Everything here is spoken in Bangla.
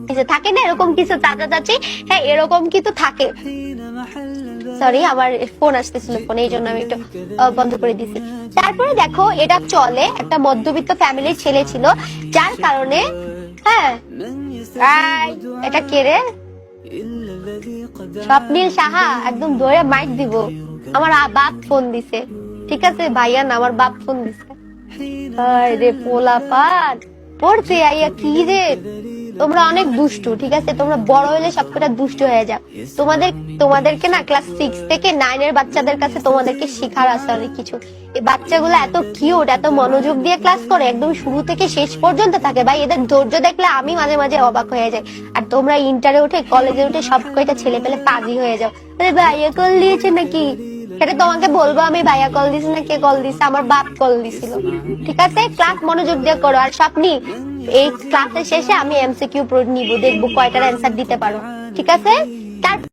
কিছু থাকে না এরকম কিছু চাচা চাচি, হ্যাঁ এরকম কিন্তু থাকে। সরি আমার ফোন আসতেছিল, ফোন এই জন্য আমি একটু বন্ধ করে দিছি। তারপরে দেখো এটা চলে, একটা মধ্যবিত্ত ফ্যামিলির ছেলে ছিল, যার কারণে হ্যাঁ এটা কে রে, স্বপ্নীল সাহা একদম ধরে মাইক দিব। আমার বাপ ফোন দিছে, ঠিক আছে ভাইয়া না, আমার বাপ ফোন দিছে। রে পোলা পাট পড়তে আইয়া কি রে, তোমরা অনেক দুষ্টু, ঠিক আছে তোমরা বড় হলে সবকটা দুষ্টু হয়ে যাও। তোমাদেরকে না ক্লাস 6 থেকে 9 এর বাচ্চাদের কাছে তোমাদেরকে শেখার আছে অনেক কিছু। এই বাচ্চাগুলো এত কিউট, এত মনোযোগ দিয়ে ক্লাস করে, একদম শুরু থেকে শেষ পর্যন্ত থাকে। ভাই এদের ধৈর্য দেখলে আমি মাঝে মাঝে অবাক হয়ে যাই। আর তোমরা ইন্টারে উঠে কলেজে উঠে সব কয়টা ছেলে পেলে পাজি হয়ে যাও। আরে ভাইয়া কল দিয়েছে নাকি, সেটা তোমাকে বলবো আমি, ভাইয়া কল দিছে না কে কল দিছে, আমার বাপ কল দিছিল। ঠিক আছে ক্লাস মনোযোগ দিয়ে করো। আর স্বপ্নি এই ক্লাসের শেষে আমি এমসিকিউ নিব, দেখবো কয়টার অ্যান্সার দিতে পারো, ঠিক আছে। তার